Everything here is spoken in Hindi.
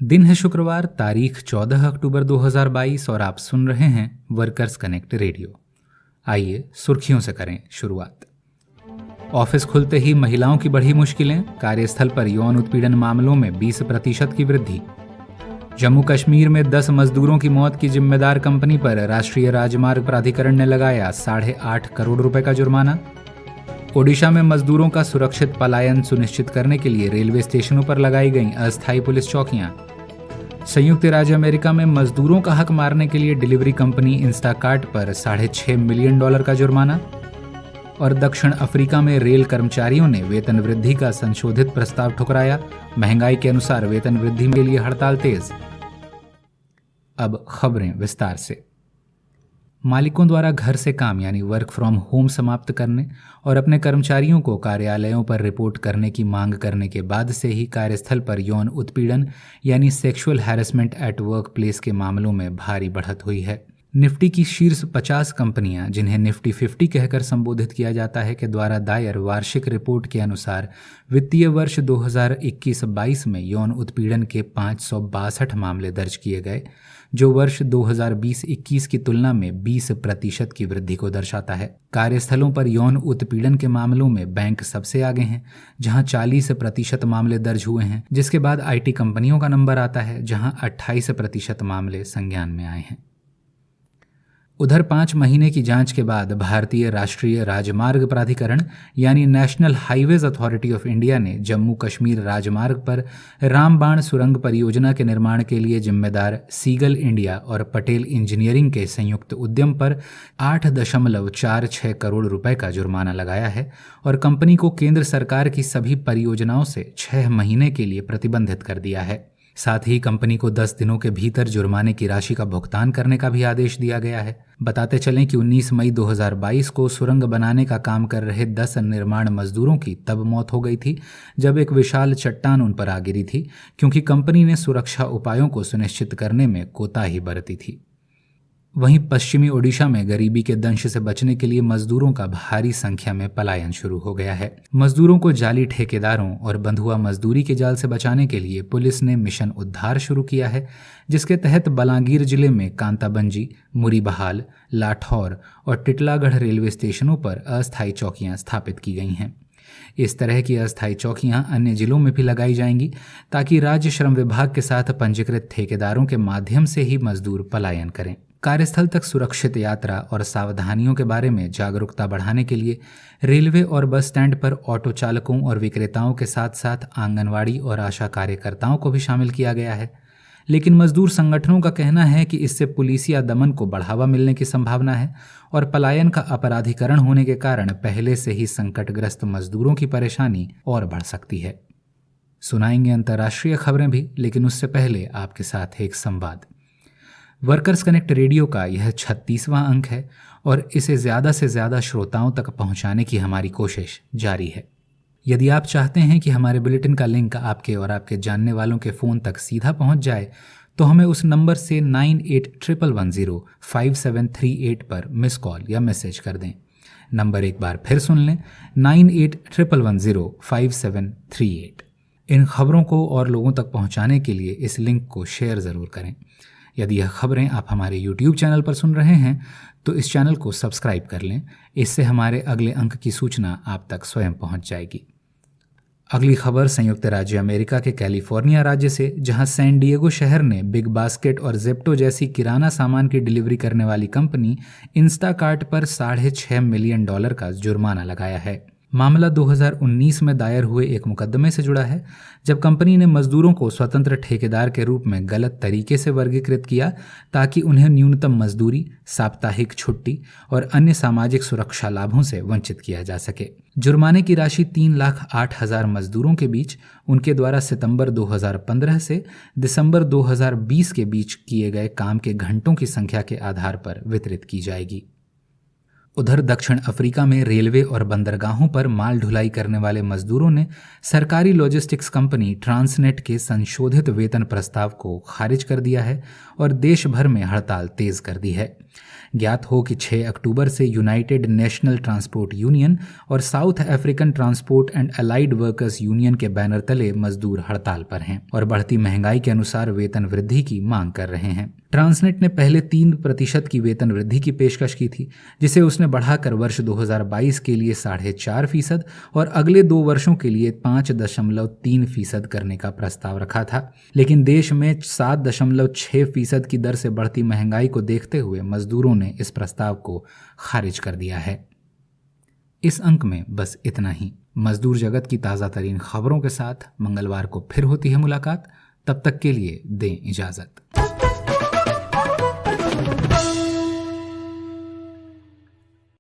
दिन है शुक्रवार, तारीख 14 अक्टूबर 2022 और आप सुन रहे हैं वर्कर्स कनेक्ट रेडियो। आइए सुर्खियों से करें शुरुआत। ऑफिस खुलते ही महिलाओं की बढ़ी मुश्किलें, कार्यस्थल पर यौन उत्पीड़न मामलों में 20% की वृद्धि। जम्मू कश्मीर में 10 मजदूरों की मौत की जिम्मेदार कंपनी पर राष्ट्रीय राजमार्ग प्राधिकरण ने लगाया 8.5 करोड़ रुपए का जुर्माना। ओडिशा में मजदूरों का सुरक्षित पलायन सुनिश्चित करने के लिए रेलवे स्टेशनों पर लगाई गईं अस्थायी पुलिस चौकियां। संयुक्त राज्य अमेरिका में मजदूरों का हक मारने के लिए डिलीवरी कंपनी इंस्टाकार्ट पर $6.5 मिलियन का जुर्माना। और दक्षिण अफ्रीका में रेल कर्मचारियों ने वेतन वृद्धि का संशोधित प्रस्ताव ठुकराया। महंगाई के अनुसार वेतन वृद्धि के लिए हड़ताल तेज। अब खबरें विस्तार से। मालिकों द्वारा घर से काम यानी वर्क फ्रॉम होम समाप्त करने और अपने कर्मचारियों को कार्यालयों पर रिपोर्ट करने की मांग करने के बाद से ही कार्यस्थल पर यौन उत्पीड़न यानी sexual harassment at work place के मामलों में भारी बढ़त हुई है। निफ्टी की शीर्ष 50 कंपनियां, जिन्हें निफ्टी 50 कहकर संबोधित किया जाता है, के द्वारा दायर वार्षिक रिपोर्ट के अनुसार वित्तीय वर्ष 2021-22 में यौन उत्पीड़न के 562 मामले दर्ज किए गए, जो वर्ष 2020-21 की तुलना में 20% की वृद्धि को दर्शाता है। कार्यस्थलों पर यौन उत्पीड़न के मामलों में बैंक सबसे आगे हैं, जहां 40% मामले दर्ज हुए हैं, जिसके बाद आईटी कंपनियों का नंबर आता है, जहां 28% मामले संज्ञान में आए हैं। उधर 5 महीने की जांच के बाद भारतीय राष्ट्रीय राजमार्ग प्राधिकरण यानी national highways authority of India ने जम्मू कश्मीर राजमार्ग पर रामबाण सुरंग परियोजना के निर्माण के लिए जिम्मेदार सीगल इंडिया और पटेल इंजीनियरिंग के संयुक्त उद्यम पर 8.46 करोड़ रुपए का जुर्माना लगाया है और कंपनी को केंद्र सरकार की सभी परियोजनाओं से 6 महीने के लिए प्रतिबंधित कर दिया है। साथ ही कंपनी को 10 दिनों के भीतर जुर्माने की राशि का भुगतान करने का भी आदेश दिया गया है। बताते चलें कि 19 मई 2022 को सुरंग बनाने का काम कर रहे 10 निर्माण मजदूरों की तब मौत हो गई थी जब एक विशाल चट्टान उन पर आ गिरी थी, क्योंकि कंपनी ने सुरक्षा उपायों को सुनिश्चित करने में कोताही बरती थी। वहीं पश्चिमी ओडिशा में गरीबी के दंश से बचने के लिए मजदूरों का भारी संख्या में पलायन शुरू हो गया है। मजदूरों को जाली ठेकेदारों और बंधुआ मजदूरी के जाल से बचाने के लिए पुलिस ने मिशन उद्धार शुरू किया है, जिसके तहत बलांगीर जिले में कांताबंजी, मुरीबहाल, लाठौर और टिटलागढ़ रेलवे स्टेशनों पर अस्थायी चौकियां स्थापित की गई हैं। इस तरह की अस्थायी चौकियां अन्य जिलों में भी लगाई जाएंगी, ताकि राज्य श्रम विभाग के साथ पंजीकृत ठेकेदारों के माध्यम से ही मजदूर पलायन करें। कार्यस्थल तक सुरक्षित यात्रा और सावधानियों के बारे में जागरूकता बढ़ाने के लिए रेलवे और बस स्टैंड पर ऑटो चालकों और विक्रेताओं के साथ साथ आंगनवाड़ी और आशा कार्यकर्ताओं को भी शामिल किया गया है। लेकिन मजदूर संगठनों का कहना है कि इससे पुलिसिया दमन को बढ़ावा मिलने की संभावना है और पलायन का अपराधीकरण होने के कारण पहले से ही संकटग्रस्त मजदूरों की परेशानी और बढ़ सकती है। सुनाएंगे अंतर्राष्ट्रीय खबरें भी, लेकिन उससे पहले आपके साथ एक संवाद। वर्कर्स कनेक्ट रेडियो का यह 36वां अंक है और इसे ज़्यादा से ज़्यादा श्रोताओं तक पहुंचाने की हमारी कोशिश जारी है। यदि आप चाहते हैं कि हमारे बुलेटिन का लिंक आपके और आपके जानने वालों के फ़ोन तक सीधा पहुंच जाए, तो हमें उस नंबर से 9811105738 पर मिस कॉल या मैसेज कर दें। नंबर एक बार फिर सुन लें, 9811105738। इन खबरों को और लोगों तक पहुंचाने के लिए इस लिंक को शेयर ज़रूर करें। यदि यह खबरें आप हमारे YouTube चैनल पर सुन रहे हैं तो इस चैनल को सब्सक्राइब कर लें। इससे हमारे अगले अंक की सूचना आप तक स्वयं पहुंच जाएगी। अगली खबर संयुक्त राज्य अमेरिका के कैलिफोर्निया राज्य से, जहां सैन डिएगो शहर ने बिग बास्केट और जेप्टो जैसी किराना सामान की डिलीवरी करने वाली कंपनी इंस्टाकार्ट पर $6.5 मिलियन का जुर्माना लगाया है। मामला 2019 में दायर हुए एक मुकदमे से जुड़ा है, जब कंपनी ने मजदूरों को स्वतंत्र ठेकेदार के रूप में गलत तरीके से वर्गीकृत किया ताकि उन्हें न्यूनतम मजदूरी, साप्ताहिक छुट्टी और अन्य सामाजिक सुरक्षा लाभों से वंचित किया जा सके। जुर्माने की राशि 3,08,000 मजदूरों के बीच उनके द्वारा सितंबर 2015 से दिसंबर 2020 के बीच किए गए काम के घंटों की संख्या के आधार पर वितरित की जाएगी। उधर दक्षिण अफ्रीका में रेलवे और बंदरगाहों पर माल ढुलाई करने वाले मजदूरों ने सरकारी लॉजिस्टिक्स कंपनी ट्रांसनेट के संशोधित वेतन प्रस्ताव को खारिज कर दिया है और देश भर में हड़ताल तेज कर दी है। ज्ञात हो कि 6 अक्टूबर से यूनाइटेड नेशनल ट्रांसपोर्ट यूनियन और south African transport and allied workers union के बैनर तले मजदूर हड़ताल पर हैं और बढ़ती महंगाई के अनुसार वेतन वृद्धि की मांग कर रहे हैं। ट्रांसनेट ने पहले 3% की वेतन वृद्धि की पेशकश की थी, जिसे उसने बढ़ाकर वर्ष 2022 के लिए 4.5% और अगले 2 वर्षों के लिए 5.3% करने का प्रस्ताव रखा था। लेकिन देश में 7.6% की दर से बढ़ती महंगाई को देखते हुए मजदूरों ने इस प्रस्ताव को खारिज कर दिया है। इस अंक में बस इतना ही। मजदूर जगत की ताज़ा तरीन खबरों के साथ मंगलवार को फिर होती है मुलाकात। तब तक के लिए दें इजाज़त।